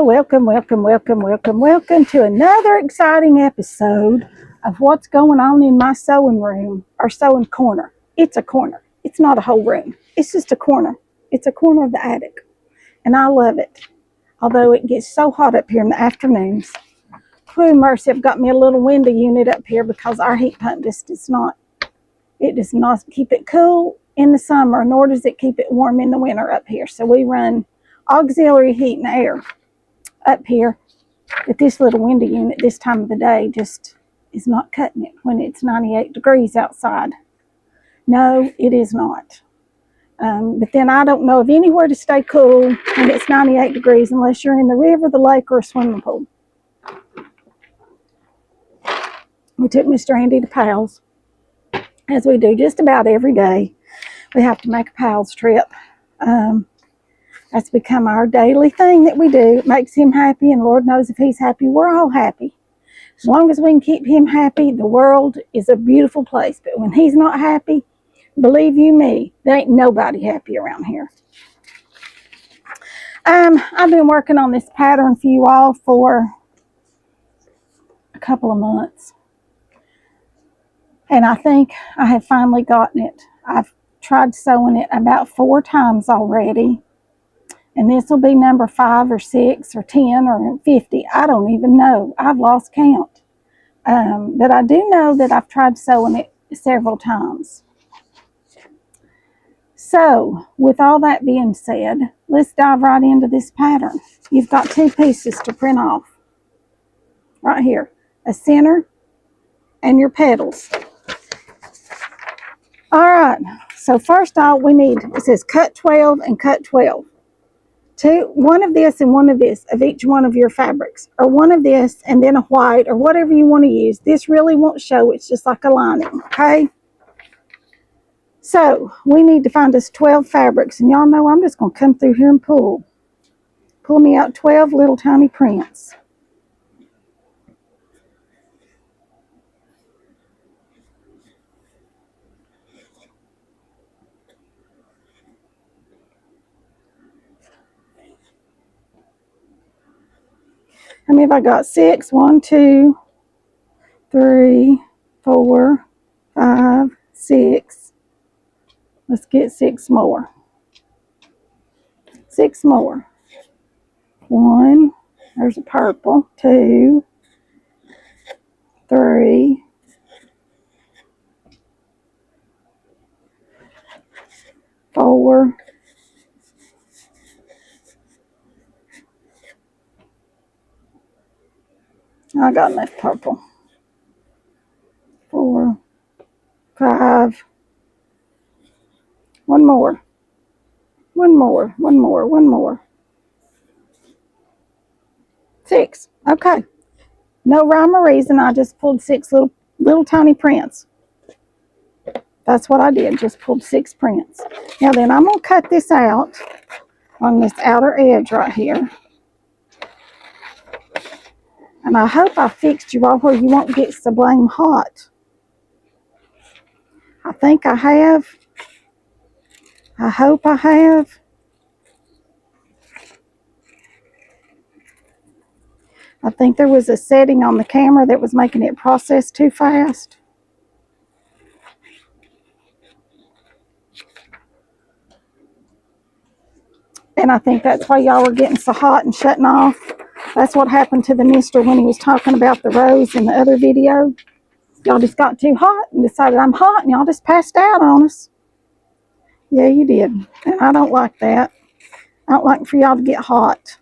welcome to another exciting episode of what's going on in my sewing room or sewing corner. It's a corner. It's not a whole room. It's just a corner. It's a corner of the attic. And I love it. Although it gets so hot up here in the afternoons. Whew, mercy, I've got me a little window unit up here because our heat pump just does not keep it cool in the summer, nor does it keep it warm in the winter up here. So we run auxiliary heat and air up here, but this little window unit this time of the day just is not cutting it when it's 98 degrees outside. No, it is not. But then I don't know of anywhere to stay cool when it's 98 degrees unless you're in the river, the lake, or a swimming pool. We took Mr. Andy to Pals, as we do just about every day. We have to make a Pals trip. That's become our daily thing that we do. It makes him happy, and Lord knows if he's happy, we're all happy. As long as we can keep him happy, the world is a beautiful place. But when he's not happy, believe you me, there ain't nobody happy around here. I've been working on this pattern for you all for a couple of months. And I think I have finally gotten it. I've tried sewing it about 4 times already. And this will be number 5 or 6 or 10 or 50. I don't even know. I've lost count. But I do know that I've tried sewing it several times. So, with all that being said, let's dive right into this pattern. You've got 2 pieces to print off. Right here. A center and your petals. Alright, so first off we need, it says cut 12 and cut 12. One of this and one of this of each one of your fabrics, or one of this and then a white, or whatever you want to use. This really won't show, it's just like a lining, okay? So we need to find us 12 fabrics, and y'all know I'm just going to come through here and pull me out 12 little tiny prints. How many have I got? 6. 1, 2, 3, 4, 5, 6. Let's get 6 more. 6 more. 1, there's a purple. 2, 3, 4, I got enough purple. 4, 5. One more. 6. Okay. No rhyme or reason. I just pulled 6 little tiny prints. That's what I did. Just pulled 6 prints. Now then, I'm going to cut this out on this outer edge right here. And I hope I fixed you all where you won't get so blame hot. I think I have. I hope I have. I think there was a setting on the camera that was making it process too fast. And I think that's why y'all were getting so hot and shutting off. That's what happened to the mister when he was talking about the rose in the other video. Y'all just got too hot and decided I'm hot, and y'all just passed out on us. Yeah, you did. And I don't like that. I don't like for y'all to get hot.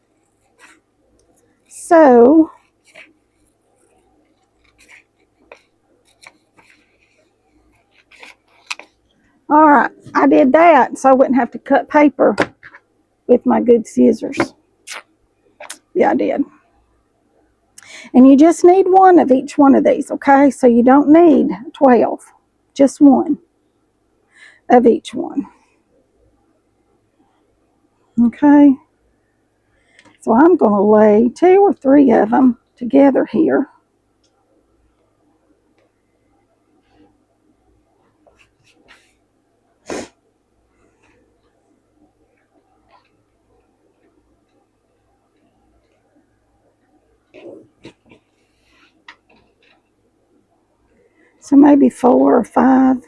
So, all right, I did that so I wouldn't have to cut paper with my good scissors. Yeah, I did. And you just need 1 of each one of these, okay? So you don't need 12, just 1 of each one. Okay? So I'm going to lay 2 or 3 of them together here. So maybe 4 or 5.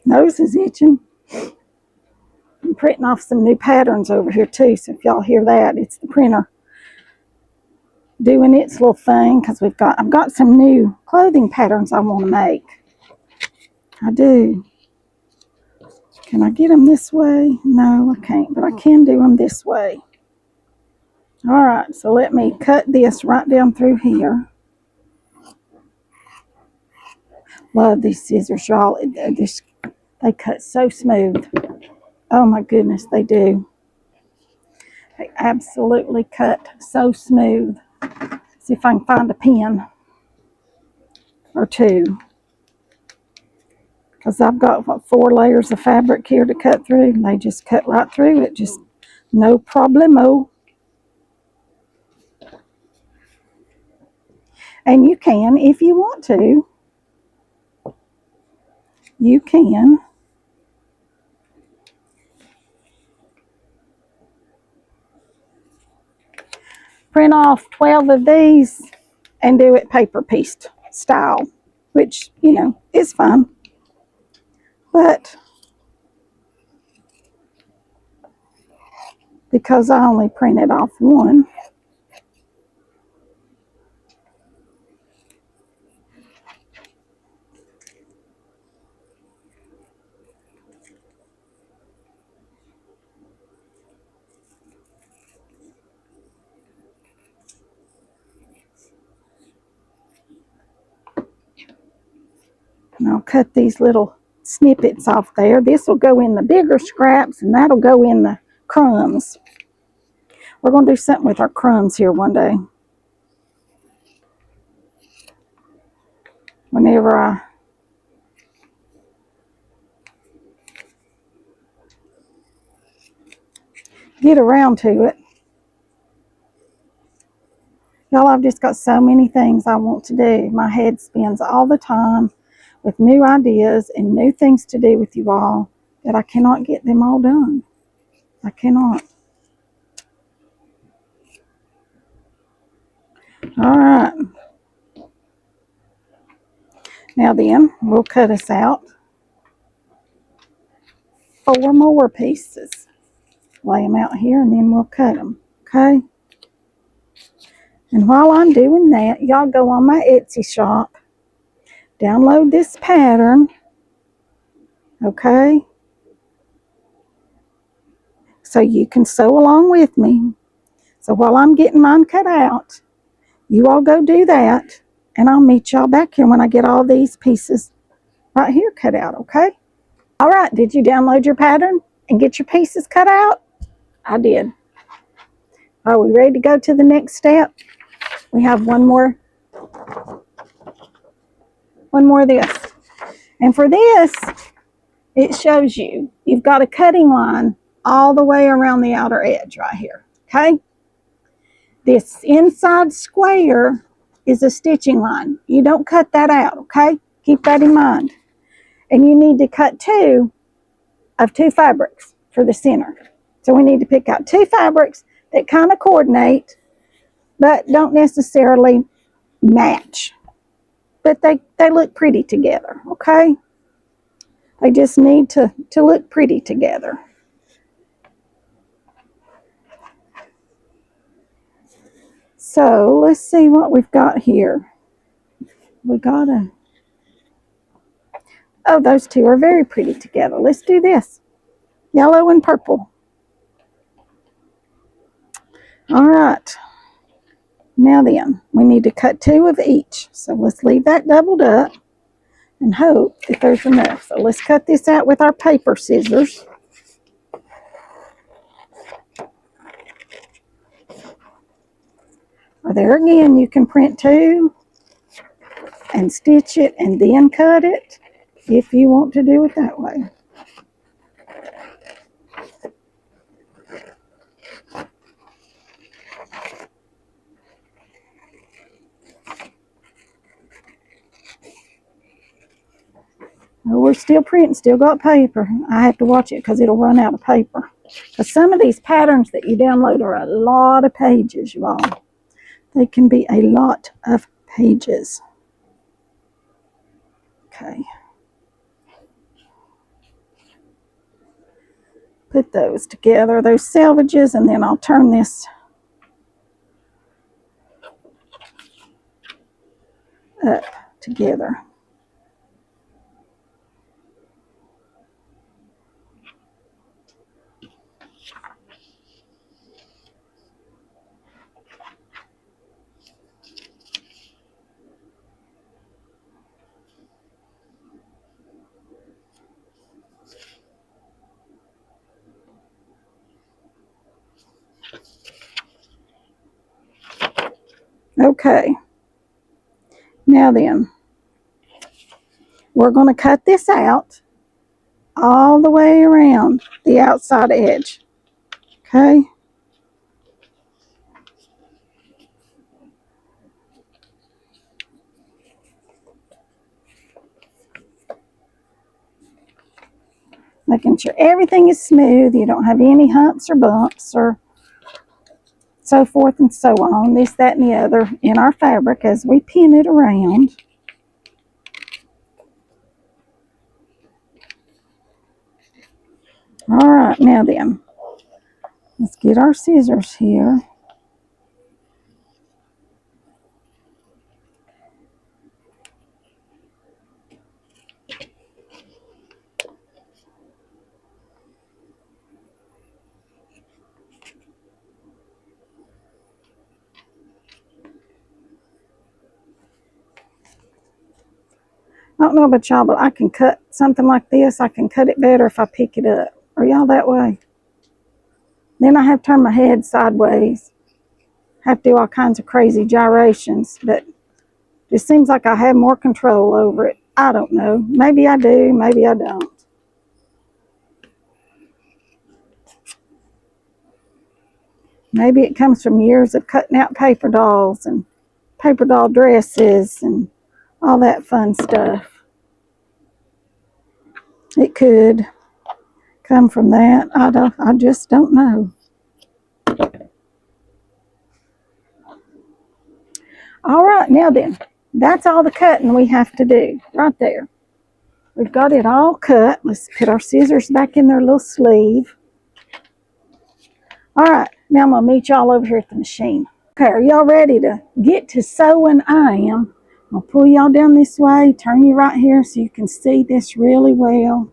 Nose is itching. I'm printing off some new patterns over here too, so if y'all hear that, it's the printer doing its little thing, because I've got some new clothing patterns I want to make. I do. Can I get them this way? No, I can't, but I can do them this way. All right, so let me cut this right down through here. Love these scissors, y'all. They cut so smooth. Oh my goodness, they do. They absolutely cut so smooth. See if I can find a pin or two, because I've got 4 layers of fabric here to cut through. And they just cut right through it, just no problemo. And you can, if you want to, you can print off 12 of these and do it paper pieced style, which, you know, is fun. But because I only printed off one, and I'll cut these little snippets off there. This will go in the bigger scraps, and that'll go in the crumbs. We're going to do something with our crumbs here one day. Whenever I get around to it. Y'all, I've just got so many things I want to do. My head spins all the time with new ideas and new things to do with you all, that I cannot get them all done. I cannot. All right. Now then, we'll cut us out 4 more pieces. Lay them out here, and then we'll cut them. Okay? And while I'm doing that, y'all go on my Etsy shop, download this pattern. Okay? So you can sew along with me. So while I'm getting mine cut out, you all go do that, and I'll meet y'all back here when I get all these pieces right here cut out, okay? All right, did you download your pattern and get your pieces cut out? I did. Are we ready to go to the next step? We have one more of this. And for this, it shows you've got a cutting line all the way around the outer edge right here, okay? This inside square is a stitching line. You don't cut that out, okay? Keep that in mind. And you need to cut 2 of 2 fabrics for the center. So we need to pick out 2 fabrics that kind of coordinate, but don't necessarily match. But they look pretty together, okay? They just need to look pretty together. So let's see what we've got here. Oh, those 2 are very pretty together. Let's do this. Yellow and purple. All right. Now then, we need to cut 2 of each. So let's leave that doubled up and hope that there's enough. So let's cut this out with our paper scissors. Or there again, you can print 2 and stitch it and then cut it if you want to do it that way. Oh, we're still printing, still got paper. I have to watch it because it'll run out of paper. Because some of these patterns that you download are a lot of pages, you all. They can be a lot of pages. Okay. Put those together, those selvages, and then I'll turn this up together. Okay. Now then, we're going to cut this out all the way around the outside edge. Okay. Making sure everything is smooth. You don't have any humps or bumps or so forth and so on. This, that, and the other in our fabric as we pin it around. All right, now then, let's get our scissors here. I don't know about y'all, but I can cut something like this. I can cut it better if I pick it up. Are y'all that way? Then I have to turn my head sideways. Have to do all kinds of crazy gyrations, but it seems like I have more control over it. I don't know. Maybe I do, maybe I don't. Maybe it comes from years of cutting out paper dolls and paper doll dresses and all that fun stuff. It could come from that. I just don't know. All right, now then, that's all the cutting we have to do right there. We've got it all cut. Let's put our scissors back in their little sleeve. All right, now I'm going to meet y'all over here at the machine. Okay, are y'all ready to get to sewing? I am. I'll pull y'all down this way, turn you right here so you can see this really well.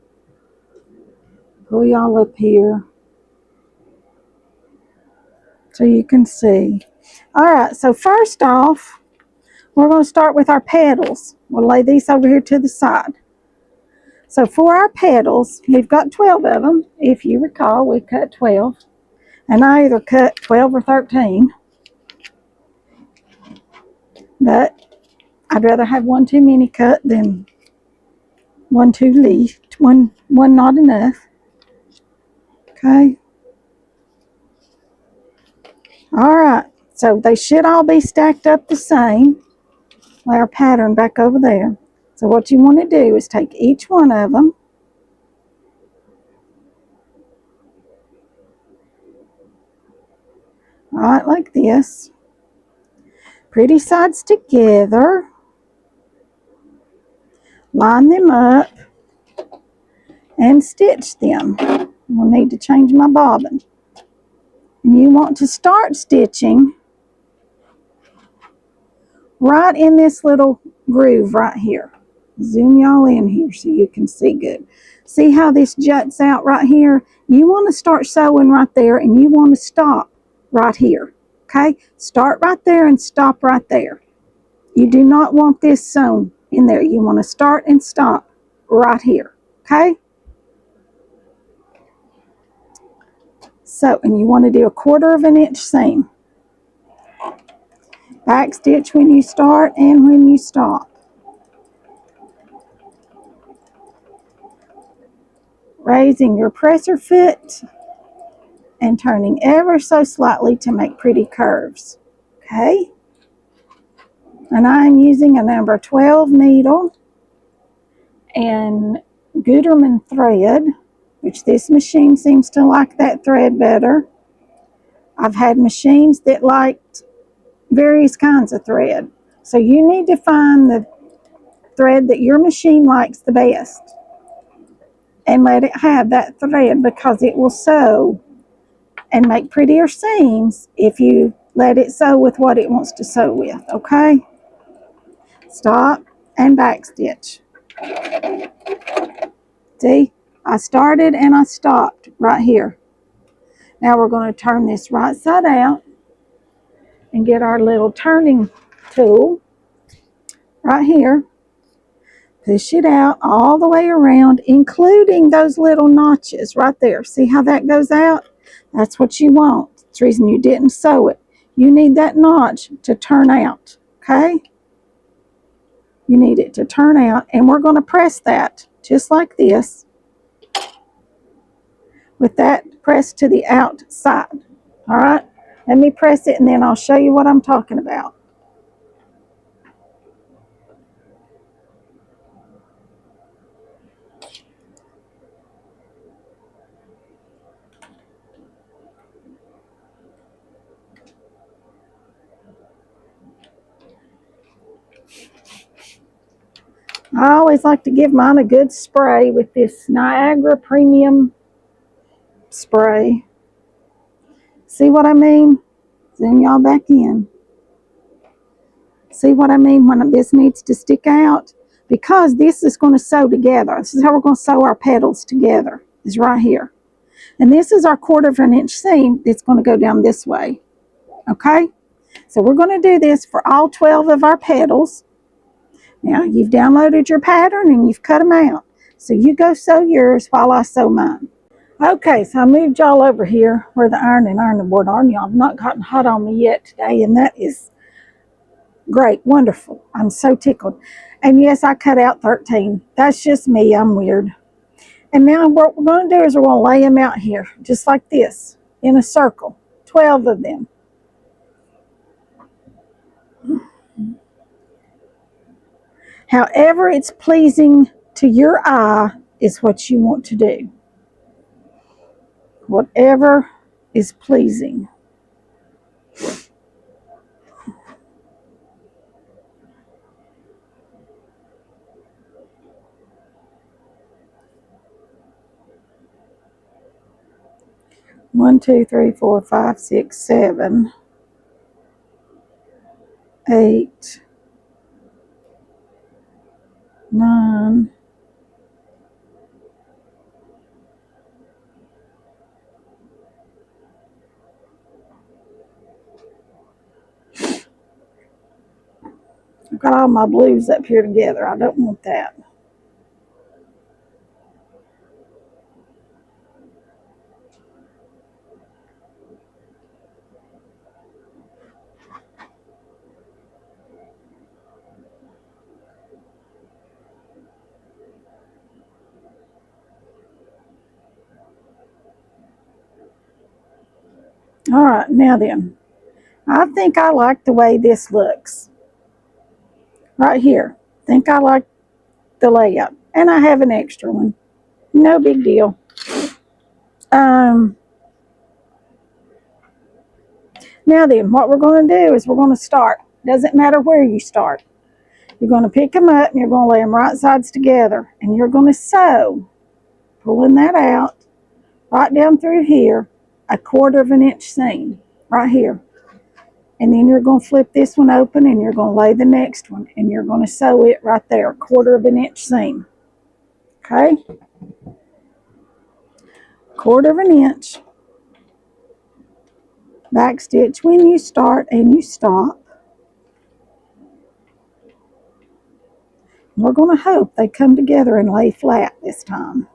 Pull y'all up here so you can see. All right, so first off, we're going to start with our petals. We'll lay these over here to the side. So for our petals, we've got 12 of them. If you recall, we cut 12. And I either cut 12 or 13. But I'd rather have one too many cut than one too least. One not enough. Okay. All right. So they should all be stacked up the same. Lay our pattern back over there. So what you want to do is take each one of them. Right, like this. Pretty sides together. Line them up and stitch them. We'll need to change my bobbin. And you want to start stitching right in this little groove right here. Zoom y'all in here so you can see good. See how this juts out right here? You want to start sewing right there and you want to stop right here. Okay? Start right there and stop right there. You do not want this sewn in there. You want to start and stop right here. Okay? So, and you want to do a 1/4 of an inch seam. Back stitch when you start and when you stop. Raising your presser foot and turning ever so slightly to make pretty curves. Okay? And I'm using a number 12 needle. and Gutermann thread, which this machine seems to like that thread better. I've had machines that liked various kinds of thread. So you need to find the thread that your machine likes the best and let it have that thread, because it will sew and make prettier seams if you let it sew with what it wants to sew with. Okay? Stop and back stitch. See, I started and I stopped right here. Now we're going to turn this right side out and get our little turning tool right here. Push it out all the way around, including those little notches right there. See how that goes out? That's what you want. That's the reason you didn't sew it. You need that notch to turn out, okay? You need it to turn out, and we're going to press that just like this, with that pressed to the outside. All right? Let me press it, and then I'll show you what I'm talking about. I always like to give mine a good spray with this Niagara Premium spray. See what I mean? Zoom y'all back in. See what I mean when this needs to stick out? Because this is going to sew together. This is how we're going to sew our petals together, is right here. And this is our 1/4 inch seam that's going to go down this way. Okay? So we're going to do this for all 12 of our petals. Now, you've downloaded your pattern and you've cut them out. So you go sew yours while I sew mine. Okay, so I moved y'all over here where the iron and ironing board are. Y'all have not gotten hot on me yet today, and that is great, wonderful. I'm so tickled. And yes, I cut out 13. That's just me. I'm weird. And now what we're going to do is we're going to lay them out here, just like this, in a circle. 12 of them. However it's pleasing to your eye is what you want to do. Whatever is pleasing. One, two, three, four, five, six, 7, 8, 9, 've got all my blues up here together. I don't want that. All right, now then, I think I like the way this looks. Right here. Think I like the layout. And I have an extra one. No big deal. Now then, what we're going to do is we're going to start. Doesn't matter where you start. You're going to pick them up and you're going to lay them right sides together. And you're going to sew, pulling that out, right down through here, a 1/4 inch seam, right here. And then you're going to flip this one open and you're going to lay the next one. And you're going to sew it right there, 1/4 inch seam. Okay? 1/4 inch. Back stitch when you start and you stop. We're going to hope they come together and lay flat this time.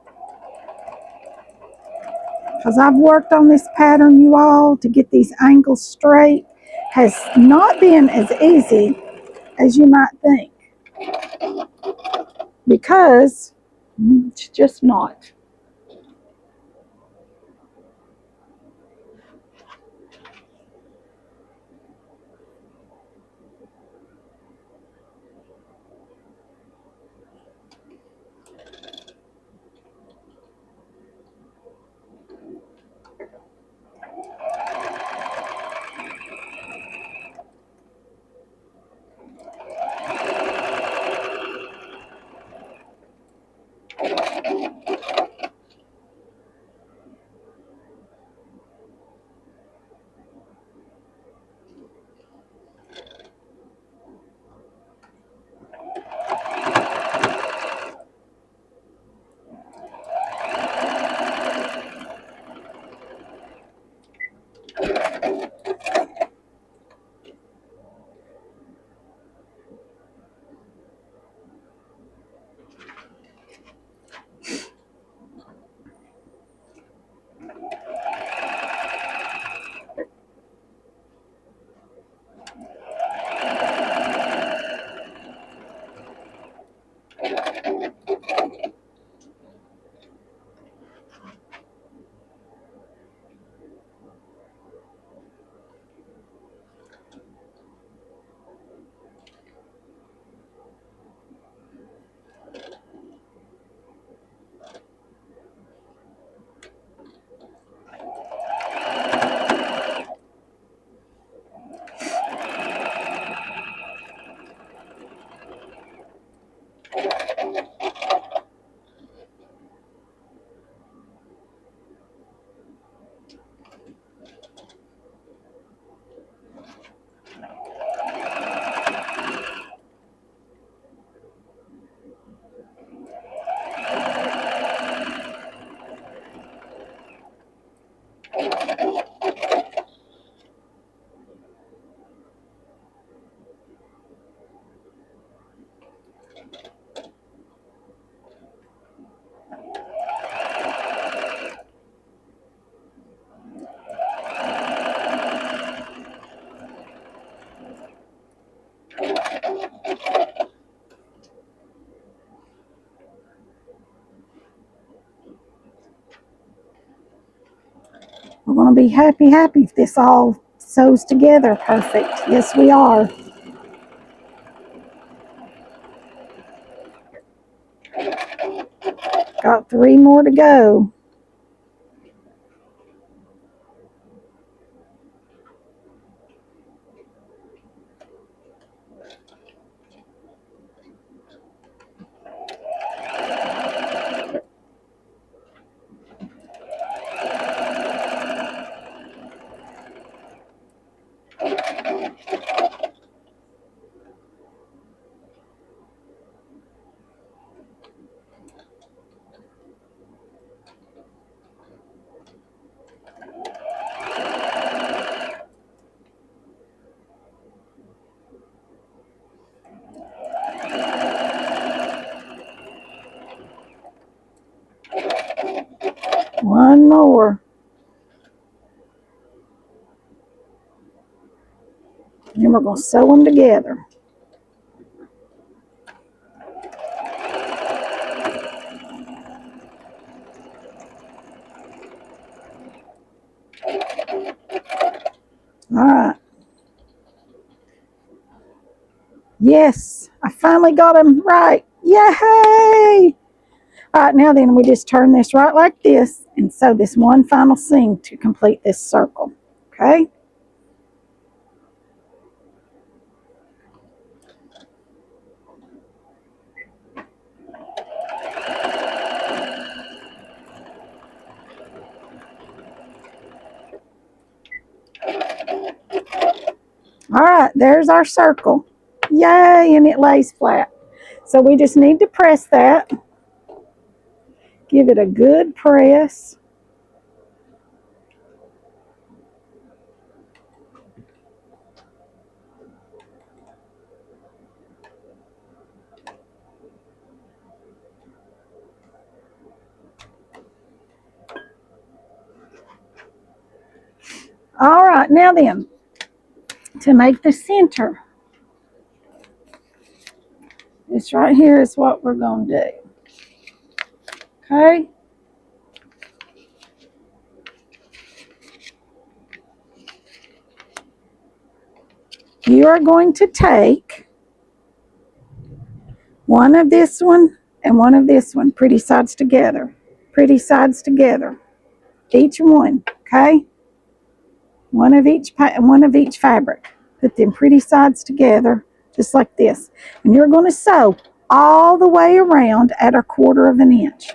Because I've worked on this pattern, you all, to get these angles straight has not been as easy as you might think. Because it's just not. We're going to be happy if this all sews together perfect. Yes, we are. Got 3 more to go. One more. And we're going to sew them together. All right. Yes, I finally got them right. Yay! All right, now then we just turn this right like this and sew this one final seam to complete this circle. Okay? All right, there's our circle. Yay, and it lays flat. So we just need to press that. Give it a good press. All right, now then, to make the center, this right here is what we're going to do. Okay? You are going to take one of this one and one of this one, pretty sides together. Pretty sides together. Each one, okay? One of each fabric. Put them pretty sides together, just like this. And you're going to sew all the way around at 1/4 of an inch.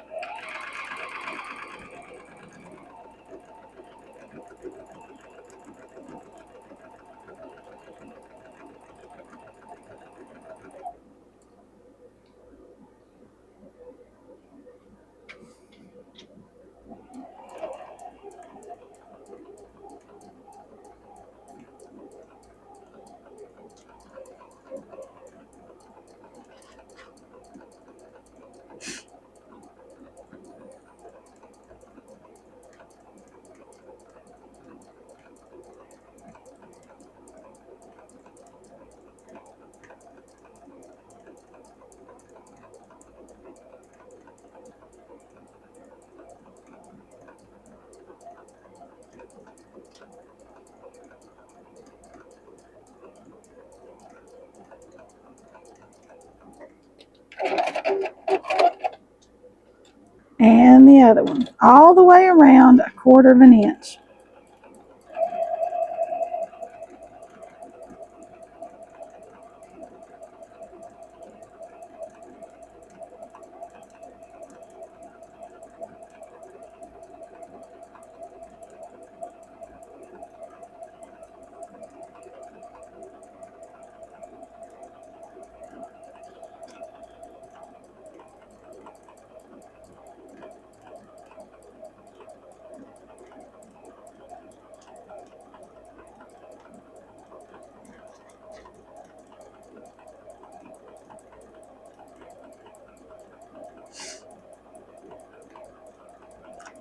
And the other one, all the way around 1/4 of an inch.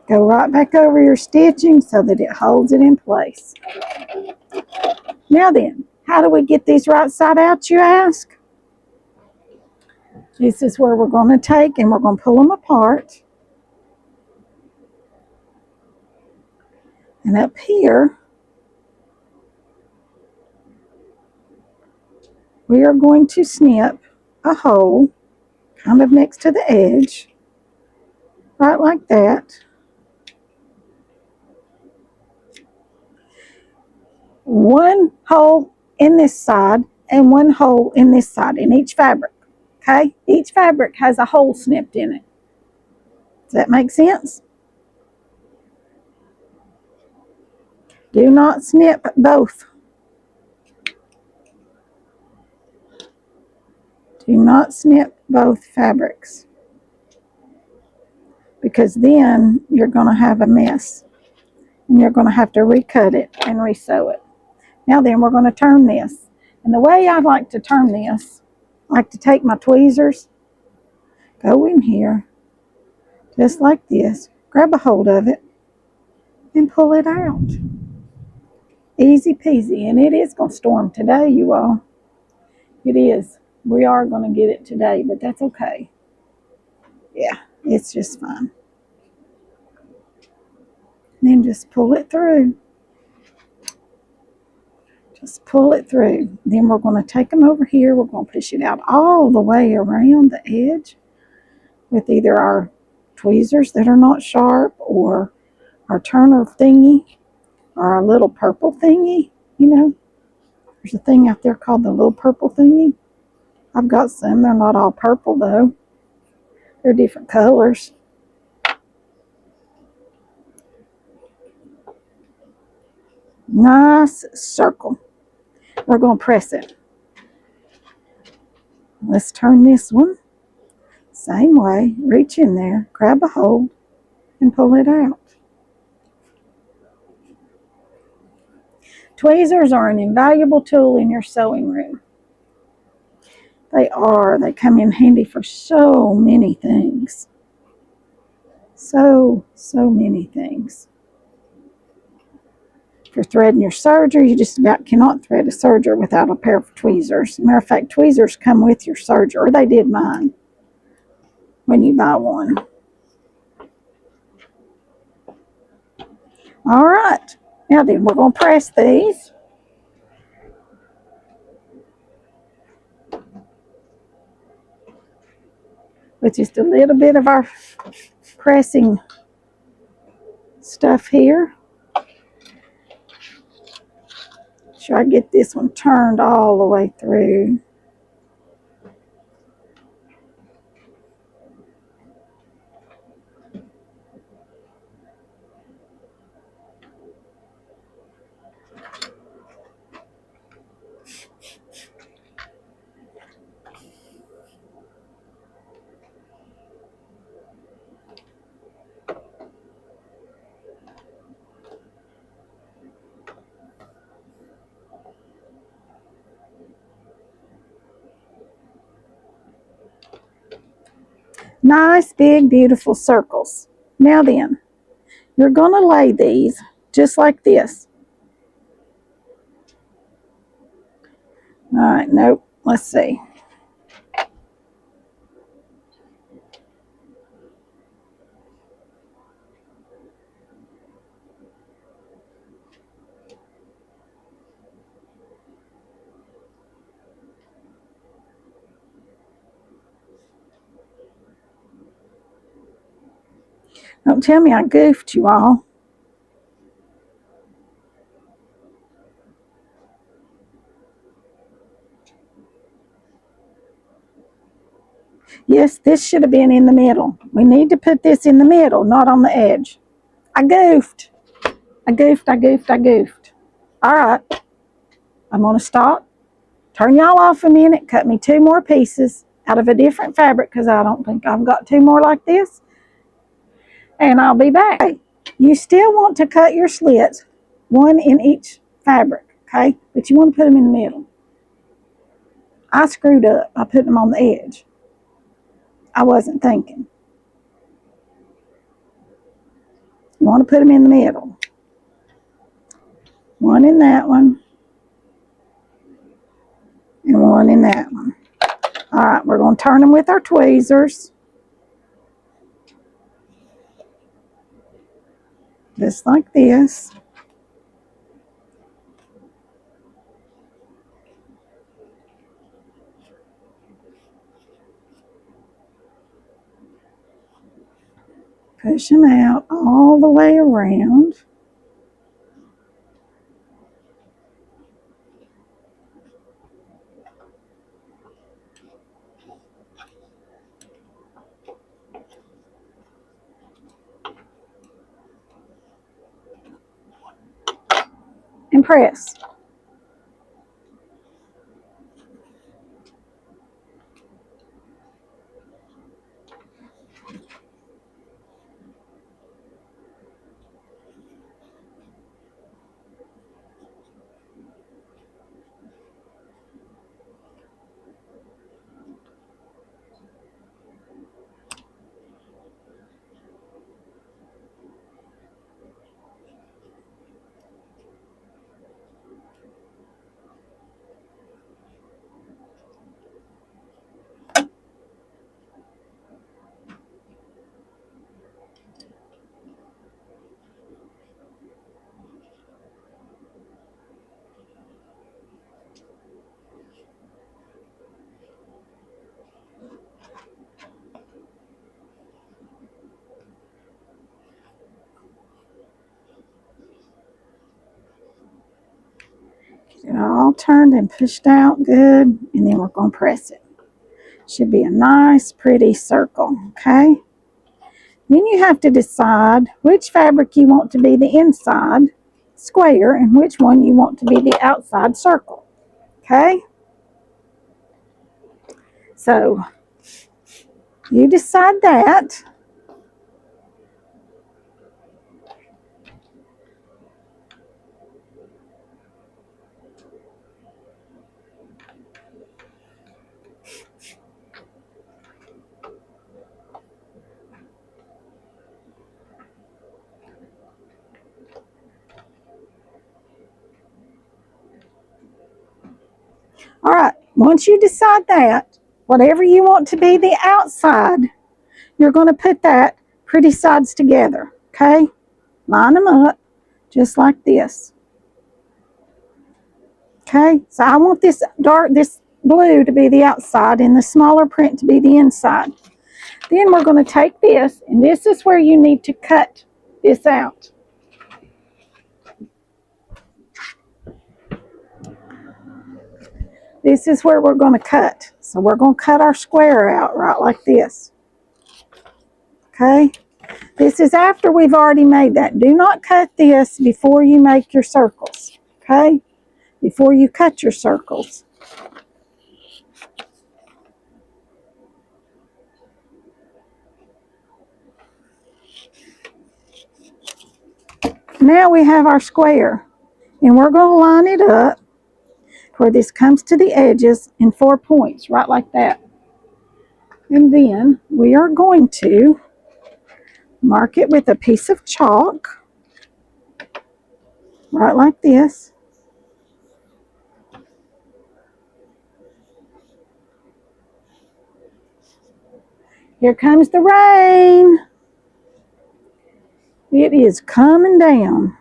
Go right back over your stitching so that it holds it in place. Now then, how do we get these right side out, you ask? This is where we're going to take and we're going to pull them apart. And up here, we are going to snip a hole kind of next to the edge, right like that. One hole in this side and one hole in this side in each fabric. Okay? Each fabric has a hole snipped in it. Does that make sense? Do not snip both. Do not snip both fabrics, because then you're going to have a mess and you're going to have to recut it and resew it. Now then, we're going to turn this. And the way I like to turn this, I like to take my tweezers, go in here, just like this, grab a hold of it, and pull it out. Easy peasy. And it is going to storm today, you all. It is. We are going to get it today, but that's okay. Yeah, it's just fine. Then just pull it through. Just pull it through. Then we're going to take them over here. We're going to push it out all the way around the edge with either our tweezers that are not sharp or our turner thingy or our little purple thingy. You know, there's a thing out there called the little purple thingy. I've got some. They're not all purple though. They're different colors. Nice circle. We're going to press it. Let's turn this one. Same way. Reach in there, grab a hold, and pull it out. Tweezers are an invaluable tool in your sewing room. They are. They come in handy for so many things. So many things. If you're threading your serger, you just about cannot thread a serger without a pair of tweezers. Matter of fact, tweezers come with your serger, or they did mine when you buy one. All right. Now then, we're going to press these. With just a little bit of our pressing stuff here. Sure, I get this one turned all the way through. Nice, big, beautiful circles. Now then, you're going to lay these just like this. All right, nope, let's see. Don't tell me I goofed you all. Yes, this should have been in the middle. We need to put this in the middle, not on the edge. I goofed. I goofed. All right. I'm going to stop. Turn y'all off a minute. Cut me 2 more pieces out of a different fabric because I don't think I've got 2 more like this. And I'll be back. Okay. You still want to cut your slits, 1 in each fabric, okay? But you want to put them in the middle. I screwed up by putting them on the edge. I wasn't thinking. You want to put them in the middle. 1 in that one. And 1 in that one. All right, we're going to turn them with our tweezers. Just like this. push them out all the way around. And press. Get it all turned and pushed out good, and then we're going to press it. Should be a nice, pretty circle, okay? Then you have to decide which fabric you want to be the inside square and which one you want to be the outside circle, okay? So you decide that. All right, once you decide that, whatever you want to be the outside, you're going to put that pretty sides together, okay? Line them up just like this. Okay, so I want this this blue to be the outside and the smaller print to be the inside. Then we're going to take this, and this is where you need to cut this out. This is where we're going to cut. So we're going to cut our square out right like this. Okay, this is after we've already made that. Do not cut this before you make your circles. Okay, before you cut your circles. Now we have our square, and we're going to line it up where this comes to the edges in 4 points, right like that. And then we are going to mark it with a piece of chalk, right like this. Here comes the rain. It is coming down.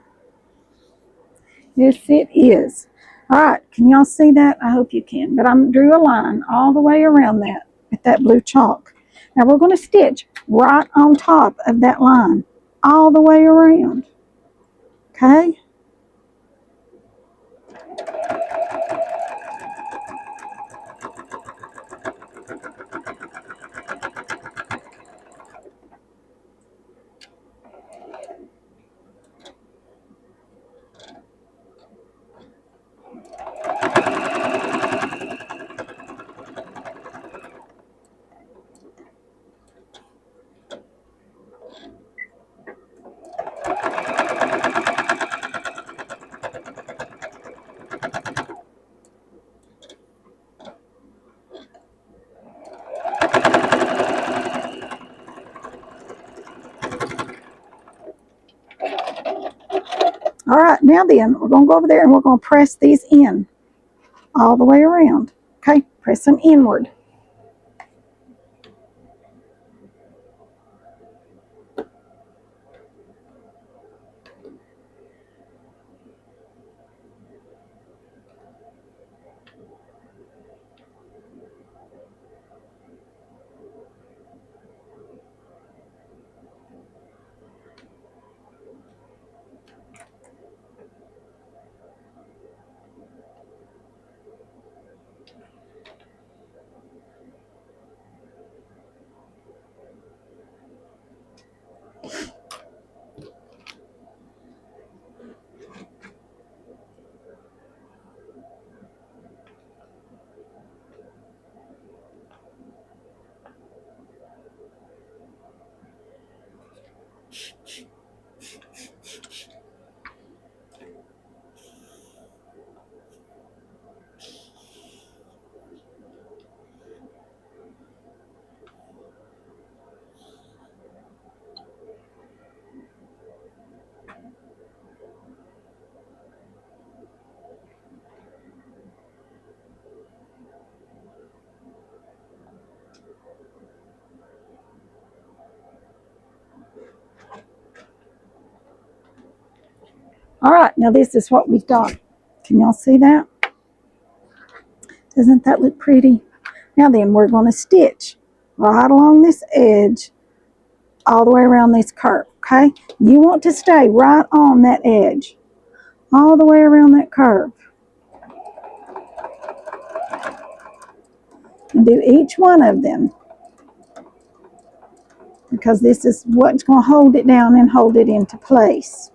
Yes, it is. All right, can y'all see that? I hope you can. But I drew a line all the way around that with that blue chalk. Now we're going to stitch right on top of that line, all the way around. Okay? All right, now then, we're going to go over there and we're going to press these in all the way around. Okay, press them inward. All right, now this is what we've got. Can y'all see that? Doesn't that look pretty? Now then, we're going to stitch right along this edge all the way around this curve, okay? You want to stay right on that edge all the way around that curve. And do each one of them, because this is what's going to hold it down and hold it into place.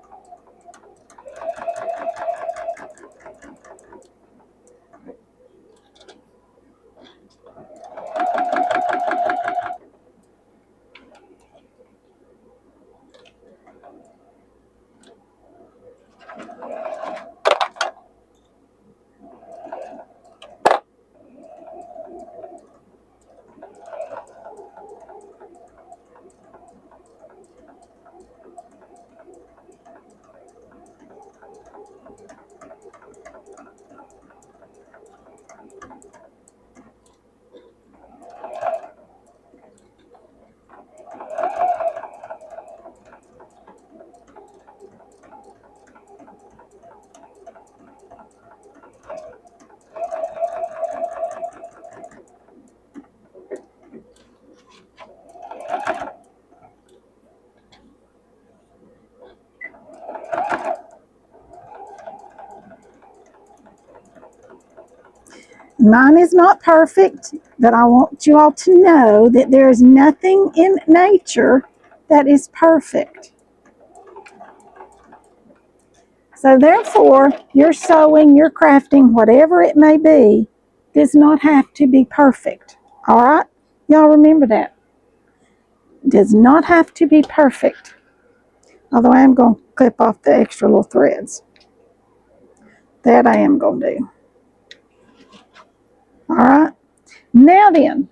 Mine is not perfect, but I want you all to know that there is nothing in nature that is perfect. So therefore, your sewing, your crafting, whatever it may be, does not have to be perfect. All right? Y'all remember that. Does not have to be perfect. Although I am going to clip off the extra little threads. That I am going to do. All right? Now then,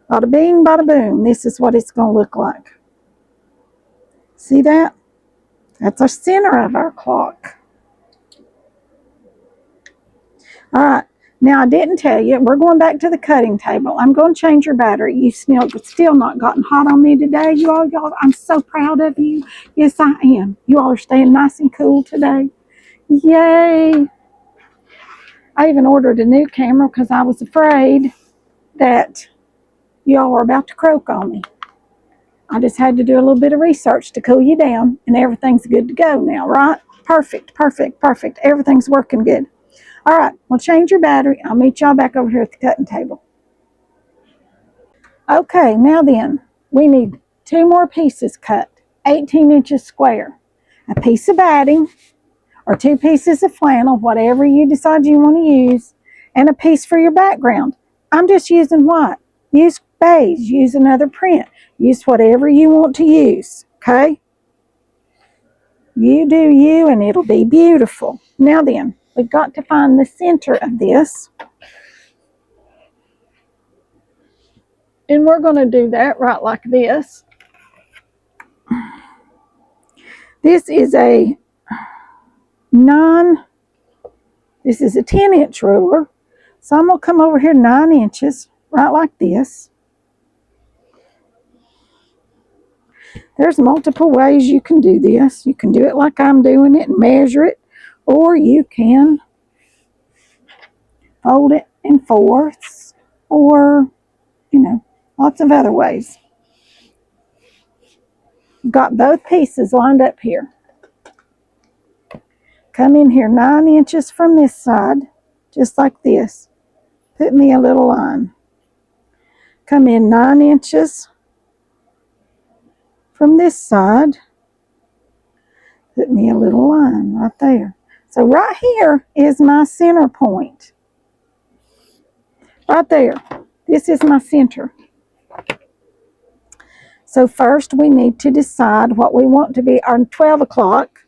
bada bing, bada boom, this is what it's going to look like. See that? That's our center of our clock. All right. Now, I didn't tell you, we're going back to the cutting table. I'm going to change your battery. You still not gotten hot on me today. Y'all, I'm so proud of you. Yes, I am. You all are staying nice and cool today. Yay. I even ordered a new camera because I was afraid that y'all were about to croak on me. I just had to do a little bit of research to cool you down, and everything's good to go now, right? Perfect, perfect, perfect. Everything's working good. All right, we'll change your battery. I'll meet y'all back over here at the cutting table. Okay, now then, we need 2 more pieces cut, 18 inches square. A piece of batting, or 2 pieces of flannel, whatever you decide you want to use, and a piece for your background. I'm just using white. Use beige, use another print. Use whatever you want to use, okay? You do you, and it'll be beautiful. Now then, we've got to find the center of this. And we're going to do that right like this. This is a 10-inch ruler. So I'm going to come over here 9 inches, right like this. There's multiple ways you can do this. You can do it like I'm doing it and measure it, or you can fold it in fourths, or, lots of other ways. Got both pieces lined up here. Come in here 9 inches from this side, just like this. Put me a little line. Come in 9 inches from this side. Put me a little line right there. So right here is my center point. Right there. This is my center. So first we need to decide what we want to be our 12 o'clock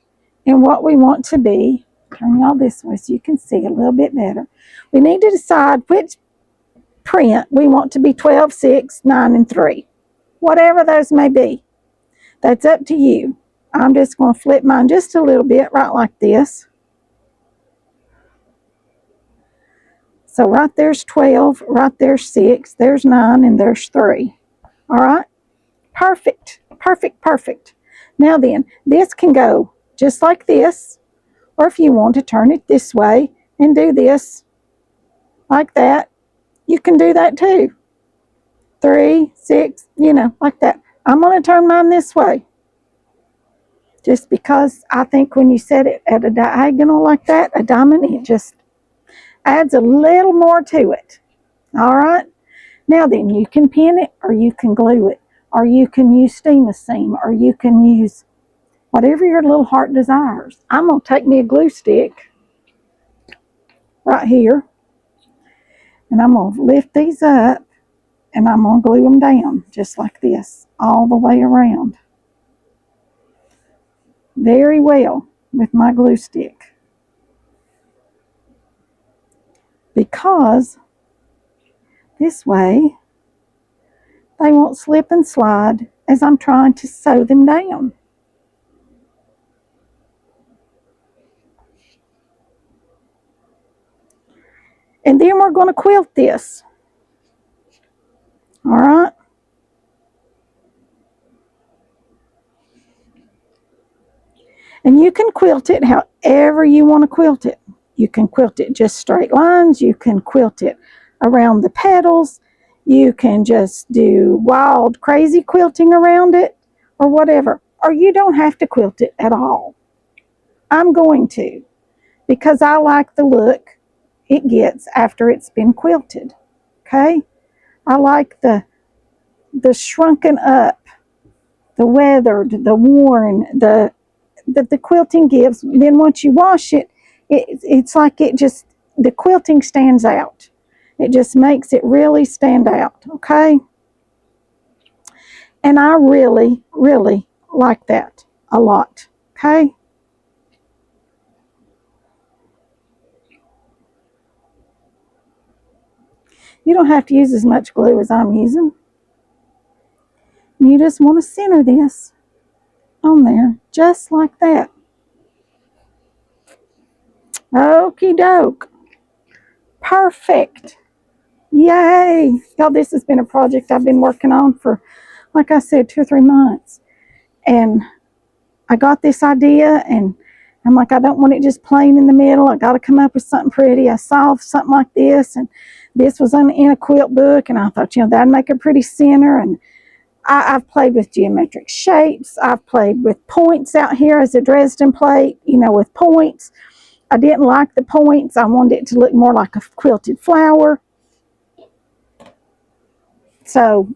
and what we want to be. Turn y'all this way so you can see a little bit better. We need to decide which print we want to be 12, 6, 9, and 3. Whatever those may be. That's up to you. I'm just going to flip mine just a little bit, right like this. So right there's 12, right there's 6, there's 9, and there's 3. All right? Perfect, perfect, perfect. Now then, this can go just like this. Or if you want to turn it this way and do this like that, you can do that too. 3, 6, like that. I'm going to turn mine this way. Just because I think when you set it at a diagonal like that, a diamond, it just adds a little more to it. All right. Now then, you can pin it, or you can glue it, or you can use steam a seam, or you can use whatever your little heart desires. I'm going to take me a glue stick right here, and I'm going to lift these up, and I'm going to glue them down just like this all the way around. Very well with my glue stick. Because this way they won't slip and slide as I'm trying to sew them down. And then we're going to quilt this. All right. And you can quilt it however you want to quilt it. You can quilt it just straight lines. You can quilt it around the petals. You can just do wild, crazy quilting around it or whatever. Or you don't have to quilt it at all. I'm going to, because I like the look it gets after it's been quilted. Okay? I like the shrunken up, the weathered, the worn, that the quilting gives. Then once you wash it, it's like the quilting stands out. It just makes it really stand out, okay? And I really, really like that a lot, okay? You don't have to use as much glue as I'm using. You just want to center this on there, just like that. Okie doke. Perfect. Yay. Y'all, this has been a project I've been working on for, like I said, 2 or 3 months. And I got this idea, and I'm like, I don't want it just plain in the middle. I got to come up with something pretty. I saw something like this, and this was in a quilt book, and I thought, that'd make a pretty center. And I've played with geometric shapes. I've played with points out here as a Dresden plate, with points. I didn't like the points. I wanted it to look more like a quilted flower. So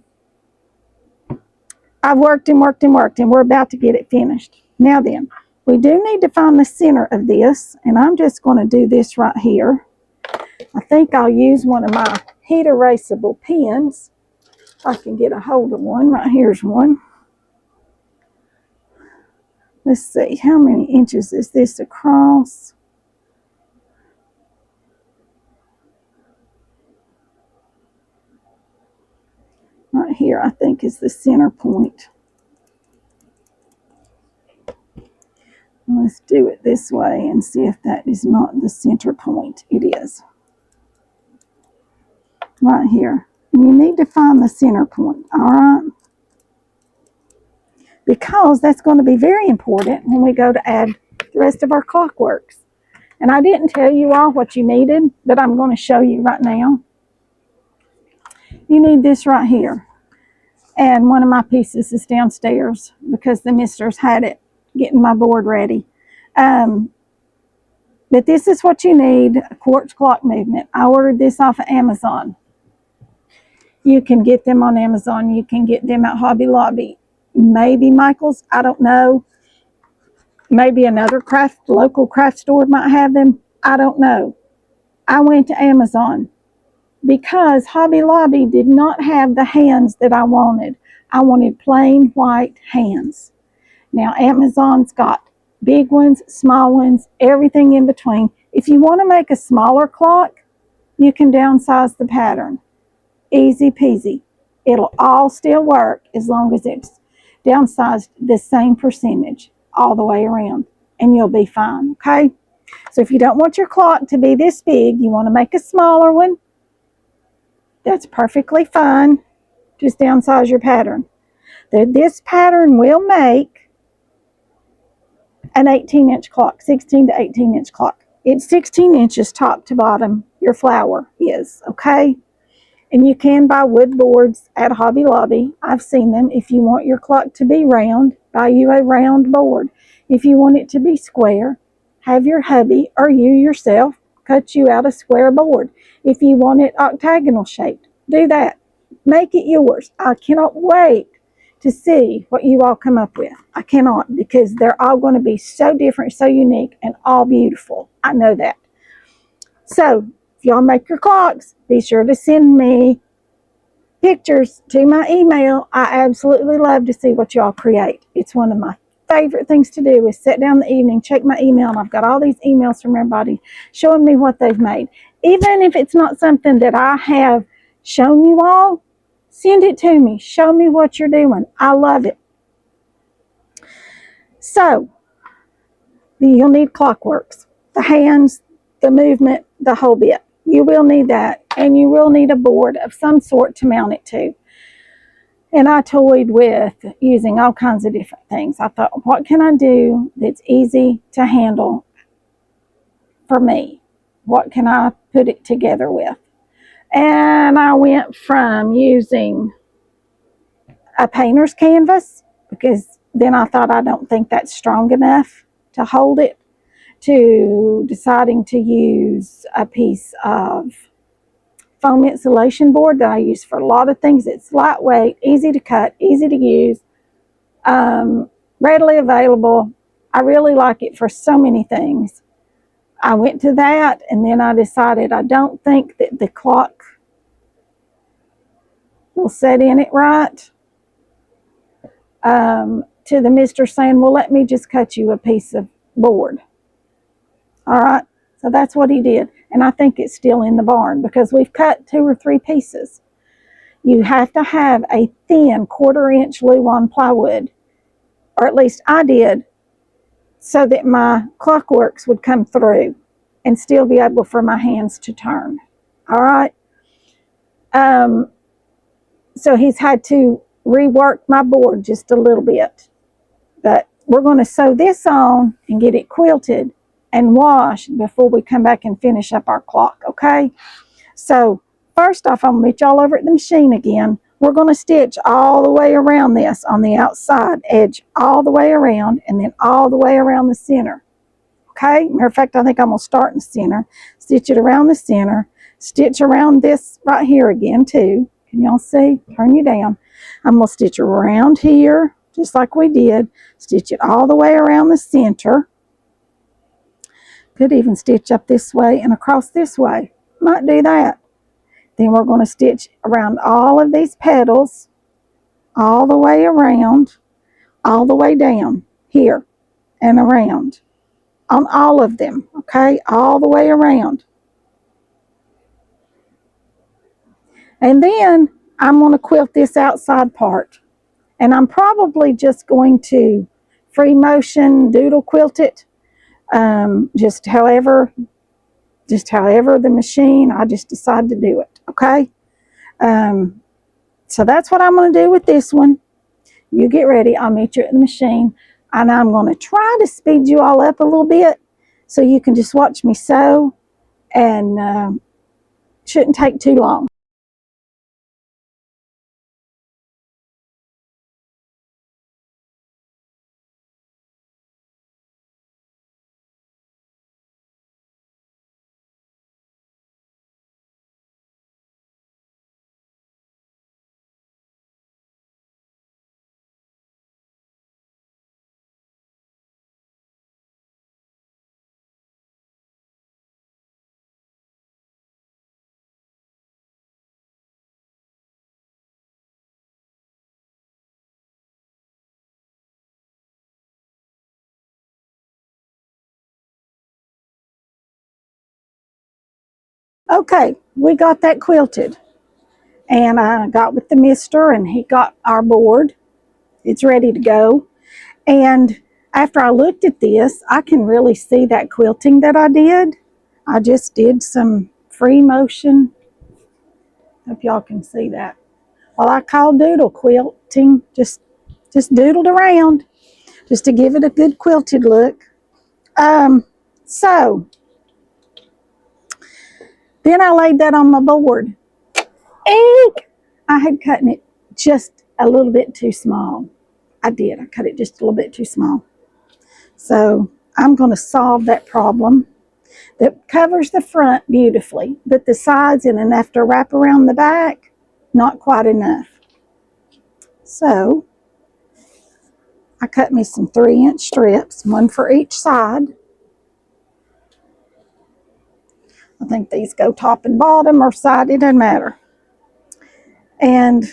I've worked and worked and worked, and we're about to get it finished. Now then, we do need to find the center of this, and I'm just going to do this right here. I think I'll use one of my heat erasable pens. If I can get a hold of one. Right here's one. Let's see, how many inches is this across? Right here, I think, is the center point. Let's do it this way and see if that is not the center point. It is. Right here. And you need to find the center point, all right? Because that's going to be very important when we go to add the rest of our clockworks. And I didn't tell you all what you needed, but I'm going to show you right now. You need this right here. And one of my pieces is downstairs because the misters had it getting my board ready. But this is what you need, a quartz clock movement. I ordered this off of Amazon. You can get them on Amazon. You can get them at Hobby Lobby. Maybe Michael's, I don't know. Maybe another local craft store might have them. I don't know. I went to Amazon because Hobby Lobby did not have the hands that I wanted. I wanted plain white hands. Now Amazon's got big ones, small ones, everything in between. If you want to make a smaller clock, you can downsize the pattern. Easy peasy. It'll all still work as long as it's downsized the same percentage all the way around, and you'll be fine, okay? So if you don't want your clock to be this big, you want to make a smaller one, that's perfectly fine. Just downsize your pattern. This pattern will make an 18-inch clock, 16 to 18-inch clock. It's 16 inches top to bottom, your flower is, okay? And you can buy wood boards at Hobby Lobby. I've seen them. If you want your clock to be round, buy you a round board. If you want it to be square, have your hubby or you yourself cut you out a square board. If you want it octagonal shaped, do that. Make it yours. I cannot wait to see what you all come up with. I cannot, because they're all going to be so different, so unique, and all beautiful. I know that. So, if y'all make your clocks, be sure to send me pictures to my email. I absolutely love to see what y'all create. It's one of my favorite things to do is sit down in the evening, check my email, and I've got all these emails from everybody showing me what they've made. Even if it's not something that I have shown you all, send it to me. Show me what you're doing. I love it. So, you'll need clockworks, the hands, the movement, the whole bit. You will need that, and you will need a board of some sort to mount it to. And I toyed with using all kinds of different things. I thought, what can I do that's easy to handle for me? What can I put it together with? And I went from using a painter's canvas, because then I thought, I don't think that's strong enough to hold it, to deciding to use a piece of foam insulation board that I use for a lot of things. It's lightweight, easy to cut, easy to use, readily available. I really like it for so many things. I went to that, and then I decided I don't think that the clock will set in it right. To the mister saying, well, let me just cut you a piece of board. All right. So that's what he did. And I think it's still in the barn because we've cut 2 or 3 pieces. You have to have a thin 1/4-inch Luan plywood, or at least I did, so that my clockworks would come through and still be able for my hands to turn. All right. So he's had to rework my board just a little bit. But we're going to sew this on and get it quilted and washed before we come back and finish up our clock, okay? So first off, I'm going to meet y'all over at the machine again. We're going to stitch all the way around this on the outside edge, all the way around, and then all the way around the center, okay? Matter of fact, I think I'm going to start in the center, stitch it around the center, stitch around this right here again too. Can y'all see? Turn you down. I'm going to stitch around here, just like we did. Stitch it all the way around the center. Could even stitch up this way and across this way. Might do that. Then we're going to stitch around all of these petals, all the way around, all the way down here and around on all of them, okay? All the way around. And then I'm going to quilt this outside part. And I'm probably just going to free motion doodle quilt it, just however the machine, I just decide to do it, okay? So that's what I'm going to do with this one. You get ready. I'll meet you at the machine. And I'm going to try to speed you all up a little bit so you can just watch me sew, and shouldn't take too long. Okay, we got that quilted. And I got with the mister, and he got our board. It's ready to go. And after I looked at this, I can really see that quilting that I did. I just did some free motion. Hope y'all can see that. Well, I call doodle quilting. Just doodled around just to give it a good quilted look. So then I laid that on my board. Eek! I had cut it just a little bit too small. I did. I cut it just a little bit too small. So I'm going to solve that problem. That covers the front beautifully, but the sides and enough to wrap around the back, not quite enough. So I cut me some 3-inch strips, one for each side. I think these go top and bottom or side, it doesn't matter. And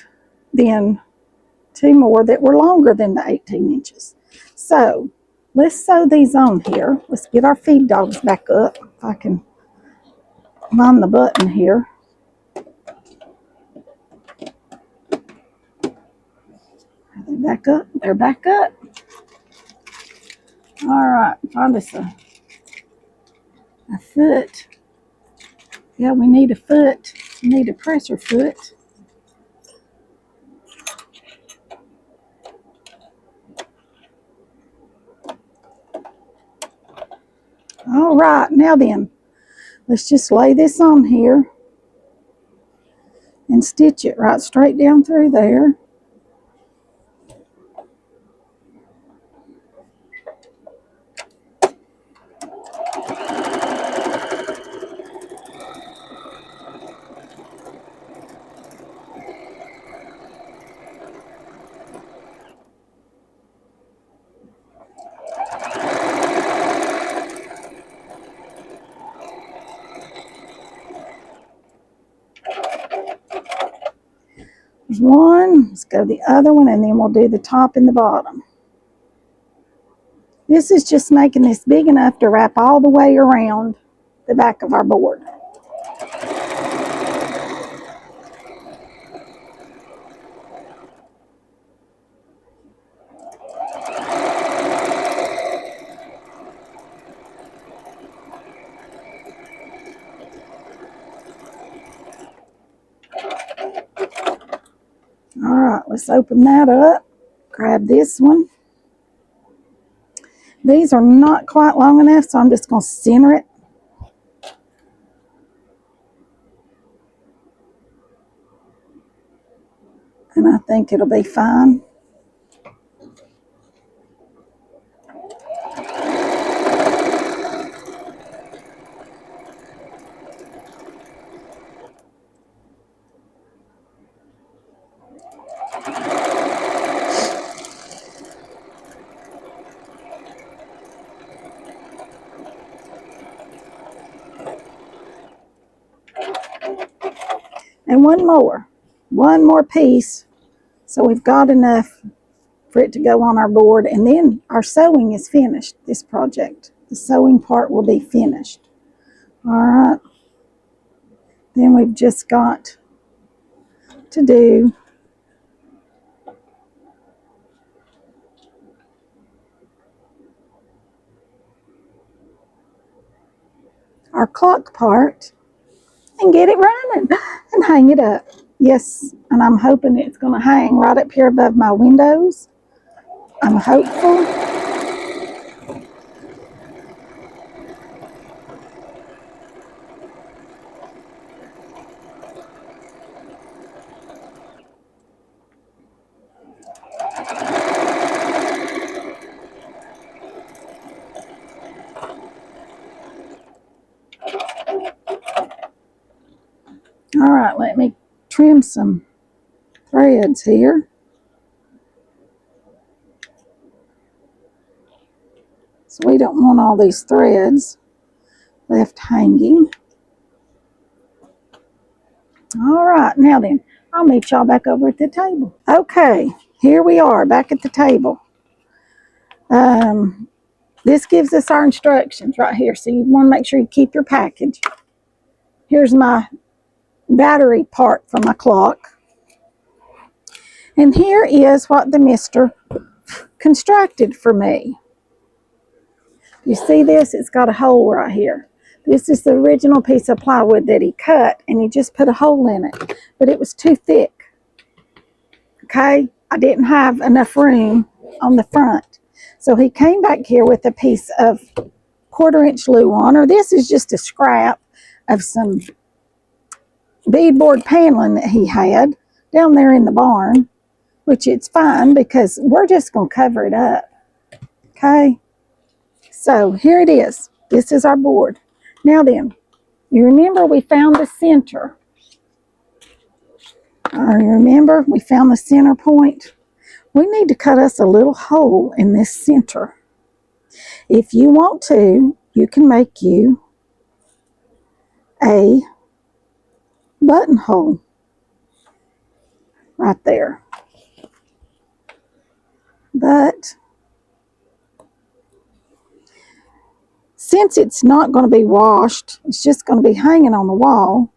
then 2 more that were longer than the 18 inches. So let's sew these on here. Let's get our feed dogs back up. If I can find the button here. Are they back up? They're back up. All right, find us a foot. Yeah, we need a foot. We need a presser foot. All right, now then, let's just lay this on here and stitch it right straight down through there. There's one, let's go the other one, and then we'll do the top and the bottom. This is just making this big enough to wrap all the way around the back of our board. All right, let's open that up. Grab this one. These are not quite long enough, so I'm just going to center it. And I think it'll be fine. And one more piece, so we've got enough for it to go on our board, and then our sewing is finished. This project, the sewing part will be finished. All right, then we've just got to do our clock part and get it running and hang it up. Yes, and I'm hoping it's going to hang right up here above my windows. I'm hopeful. All right, let me trim some threads here. So we don't want all these threads left hanging. All right, now then, I'll meet y'all back over at the table. Okay, here we are back at the table. This gives us our instructions right here, so you want to make sure you keep your package. Here's my battery part for my clock. And here is what the mister constructed for me. You see this? It's got a hole right here. This is the original piece of plywood that he cut, and he just put a hole in it. But it was too thick. Okay? I didn't have enough room on the front. So he came back here with a piece of 1/4-inch Luan, or this is just a scrap of some beadboard paneling that he had down there in the barn, which it's fine because we're just going to cover it up. Okay, so here it is. This is our board. Now then, you remember we found the center. Remember we found the center point? We need to cut us a little hole in this center. If you want to, you can make you a buttonhole right there. But since it's not going to be washed, it's just going to be hanging on the wall,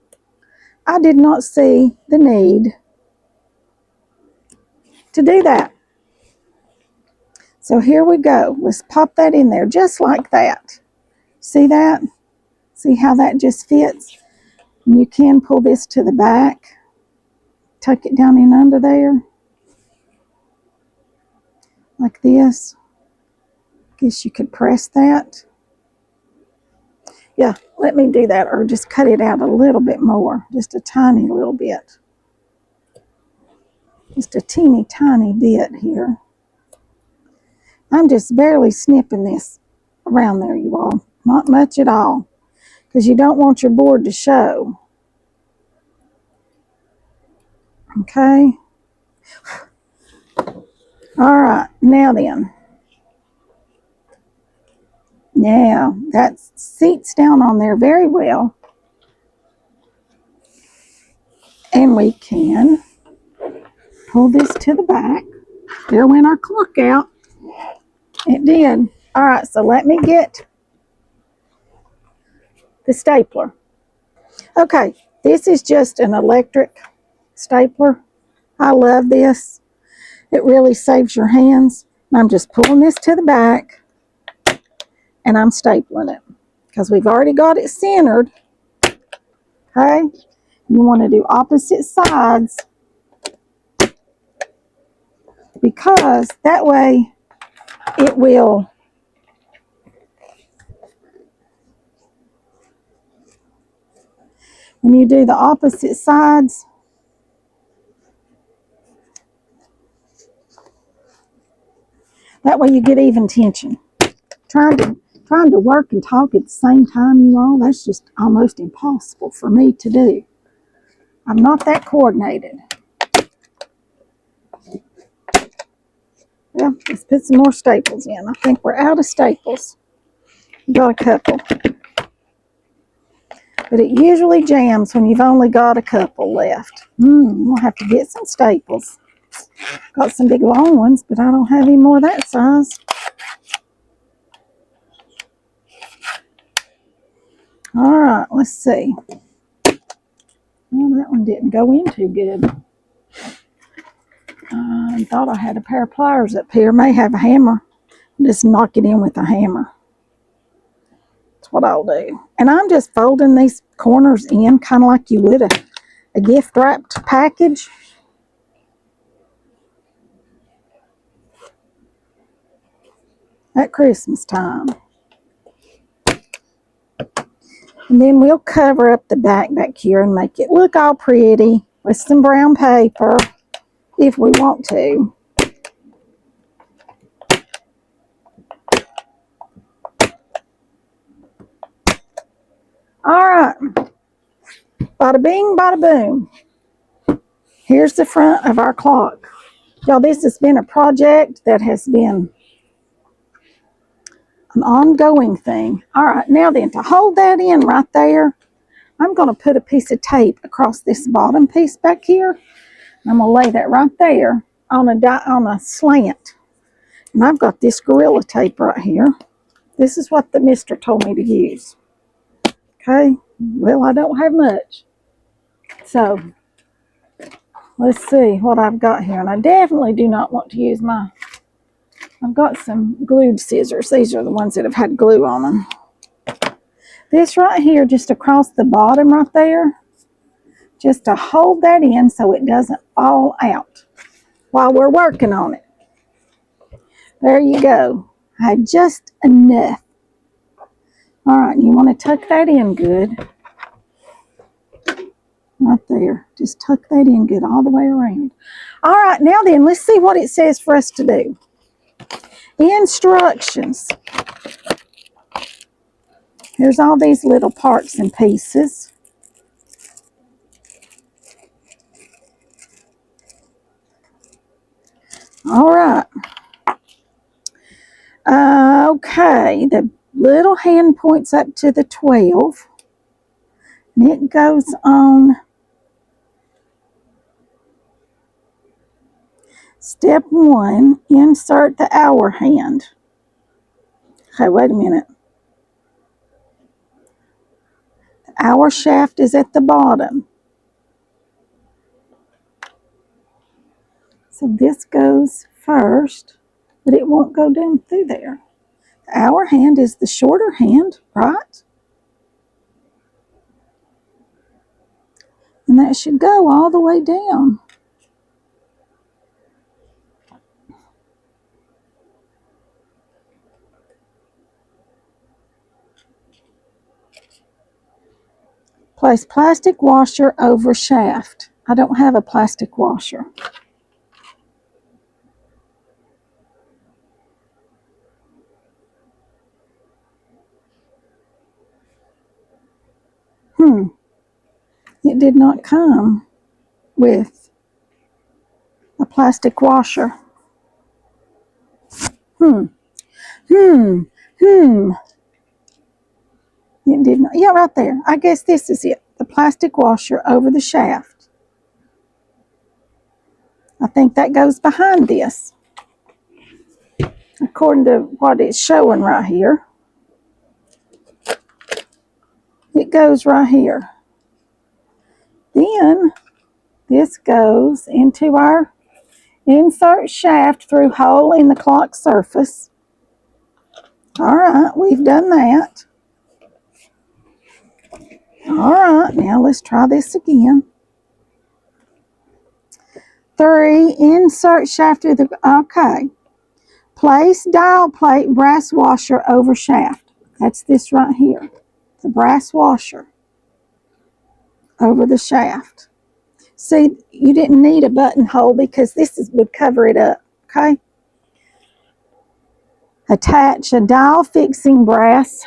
I did not see the need to do that. So here we go. Let's pop that in there just like that. See that? See how that just fits? And you can pull this to the back. Tuck it down in under there. Like this. Guess you could press that. Yeah, let me do that, or just cut it out a little bit more. Just a tiny little bit. Just a teeny tiny bit here. I'm just barely snipping this around there, you all. Not much at all. Because you don't want your board to show. Okay. All right, now then. Now, that seats down on there very well. And we can pull this to the back. There went our clock out. It did. All right, so let me get the stapler. Okay, this is just an electric stapler. I love this. It really saves your hands. I'm just pulling this to the back and I'm stapling it because we've already got it centered. Okay, you want to do opposite sides because that way it will when you do the opposite sides, that way you get even tension. Trying to work and talk at the same time, you all, that's just almost impossible for me to do. I'm not that coordinated. Well, let's put some more staples in. I think we're out of staples. Got a couple. But it usually jams when you've only got a couple left. We'll have to get some staples. Got some big long ones, but I don't have any more that size. All right, let's see. Well, that one didn't go in too good. I thought I had a pair of pliers up here. May have a hammer. Just knock it in with a hammer. That's what I'll do. And I'm just folding these corners in kind of like you would a gift wrapped package. At Christmas time. And then we'll cover up the back here and make it look all pretty with some brown paper if we want to. All right. Bada bing, bada boom. Here's the front of our clock. Y'all, this has been a project that has been an ongoing thing. All right, now then, to hold that in right there, I'm going to put a piece of tape across this bottom piece back here. I'm going to lay that right there on a slant. And I've got this Gorilla Tape right here. This is what the mister told me to use. Okay, well, I don't have much. So, let's see what I've got here. And I definitely do not want to use I've got some glued scissors. These are the ones that have had glue on them. This right here, just across the bottom right there, just to hold that in so it doesn't fall out while we're working on it. There you go. I had just enough. All right, you want to tuck that in good. Right there. Just tuck that in good all the way around. All right, now then, let's see what it says for us to do. Instructions. Here's all these little parts and pieces. All right. Okay, the little hand points up to the 12. And it goes on step 1, insert the hour hand. Okay, wait a minute. The hour shaft is at the bottom. So this goes first, but it won't go down through there. The hour hand is the shorter hand, right? And that should go all the way down. Place plastic washer over shaft. I don't have a plastic washer. It did not come with a plastic washer. It did not. Yeah, right there. I guess this is it. The plastic washer over the shaft. I think that goes behind this, according to what it's showing right here. It goes right here. Then this goes into our insert shaft through hole in the clock surface. All right, we've done that. All right, now let's try this again. 3, insert shaft through the, okay. Place dial plate brass washer over shaft. That's this right here. The brass washer over the shaft. See, you didn't need a buttonhole because would cover it up, okay? Attach a dial fixing brass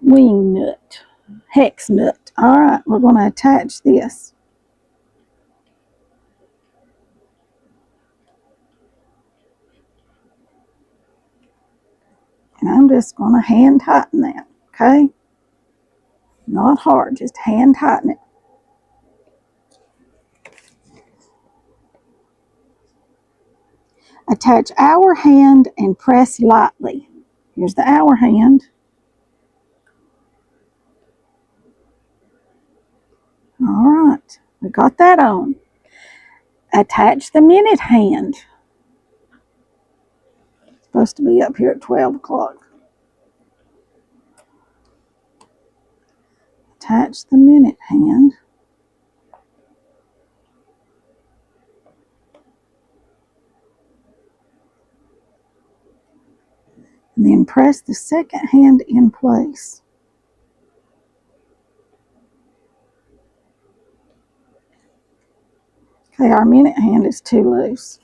wing nut, hex nut. All right, we're going to attach this. And I'm just going to hand tighten that, okay? Not hard, just hand tighten it. Attach hour hand and press lightly. Here's the hour hand. All right, we got that on. Attach the minute hand. It's supposed to be up here at 12 o'clock. Attach the minute hand. And then press the second hand in place. Okay, our minute hand is too loose.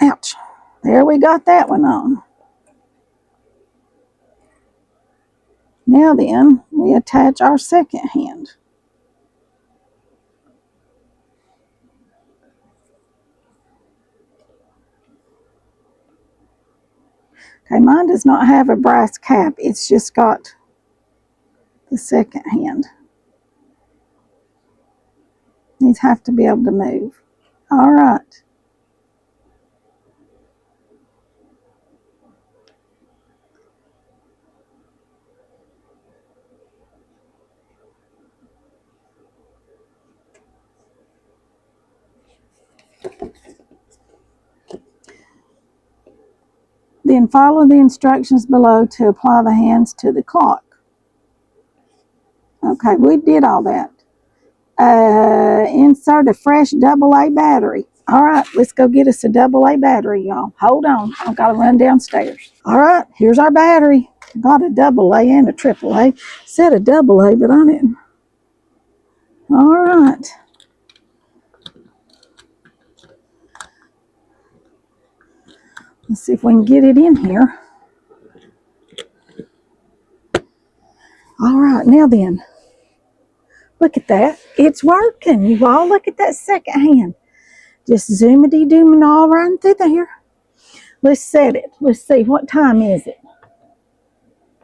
Ouch. There we got that one on. Now then, we attach our second hand. Okay, mine does not have a brass cap. It's just got the second hand. These have to be able to move. All right. Then follow the instructions below to apply the hands to the clock. Okay, we did all that. Insert a fresh AA battery. All right, let's go get us a AA battery, y'all. Hold on, I've got to run downstairs. All right, here's our battery. Got a AA and a AAA. Said a AA, but I didn't. All right. Let's see if we can get it in here. All right, now then. Look at that. It's working, you all. Look at that second hand. Just zoomity-dooming all right through there. Let's set it. Let's see. What time is it?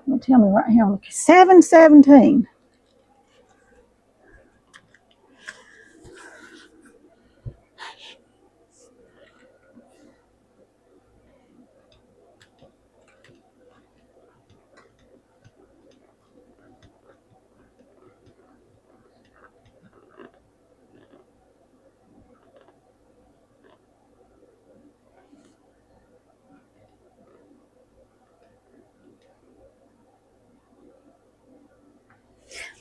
Well, tell me right here. 7:17.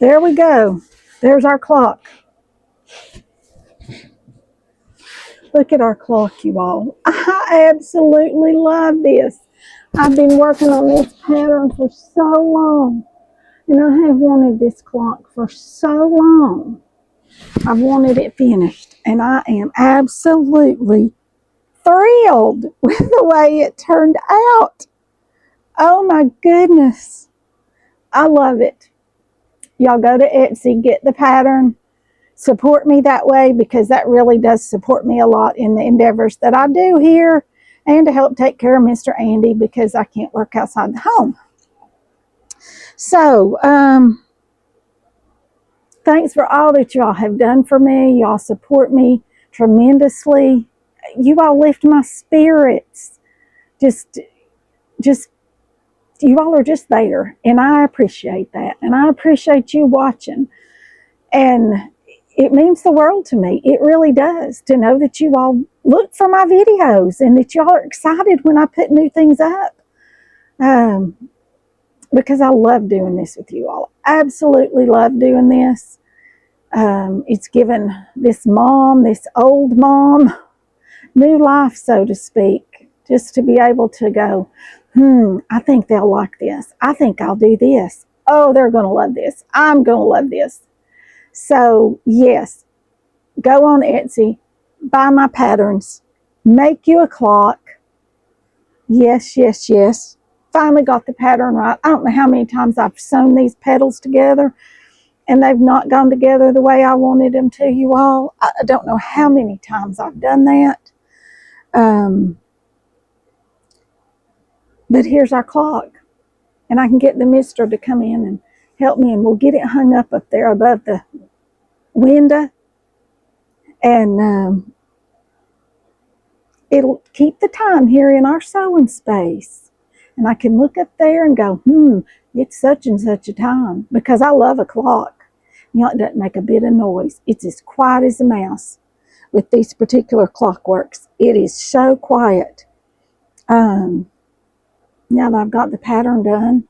There we go. There's our clock. Look at our clock, you all. I absolutely love this. I've been working on this pattern for so long. And I have wanted this clock for so long. I've wanted it finished. And I am absolutely thrilled with the way it turned out. Oh my goodness. I love it. Y'all go to Etsy, get the pattern. Support me that way, because that really does support me a lot in the endeavors that I do here, and to help take care of Mr. Andy, because I can't work outside the home. So, thanks for all that y'all have done for me. Y'all support me tremendously. You all lift my spirits. Just, you all are just there, and I appreciate that. And I appreciate you watching. And it means the world to me. It really does, to know that you all look for my videos and that y'all are excited when I put new things up. Because I love doing this with you all. Absolutely love doing this. It's given this mom, this old mom, new life, so to speak. Just to be able to go, I think they'll like this. I think I'll do this. Oh, they're going to love this. I'm going to love this. So, yes, go on Etsy, buy my patterns, make you a clock. Yes, yes, yes. Finally got the pattern right. I don't know how many times I've sewn these petals together, and they've not gone together the way I wanted them to, you all. I don't know how many times I've done that. But here's our clock. And I can get the mister to come in and help me, and we'll get it hung up there above the window. And it'll keep the time here in our sewing space. And I can look up there and go, it's such and such a time. Because I love a clock. You know, it doesn't make a bit of noise. It's as quiet as a mouse with these particular clockworks. It is so quiet. Now that I've got the pattern done,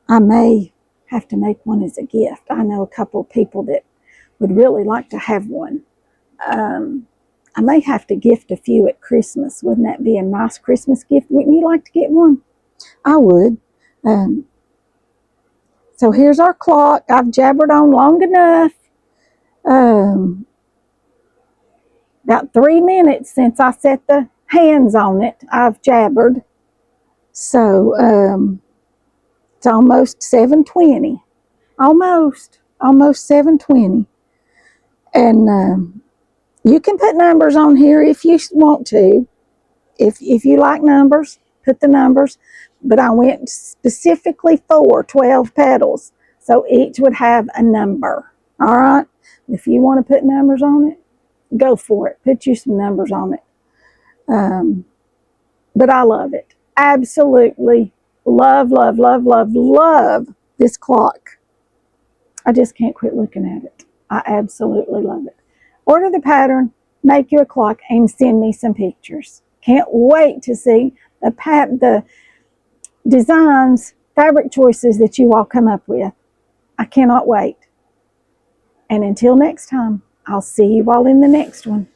I may have to make one as a gift. I know a couple of people that would really like to have one. I may have to gift a few at Christmas. Wouldn't that be a nice Christmas gift? Wouldn't you like to get one? I would. So here's our clock. I've jabbered on long enough. About 3 minutes since I set the hands on it, I've jabbered. So it's almost 7:20. Almost 7:20. And you can put numbers on here if you want to. If you like numbers, put the numbers. But I went specifically for 12 petals. So each would have a number. All right? If you want to put numbers on it, go for it. Put you some numbers on it. But I love it. Absolutely love this clock. I just can't quit looking at it. I absolutely love it. Order the pattern, make you a clock, and send me some pictures. Can't wait to see the designs, fabric choices that you all come up with. I cannot wait. And until next time, I'll see you all in the next one.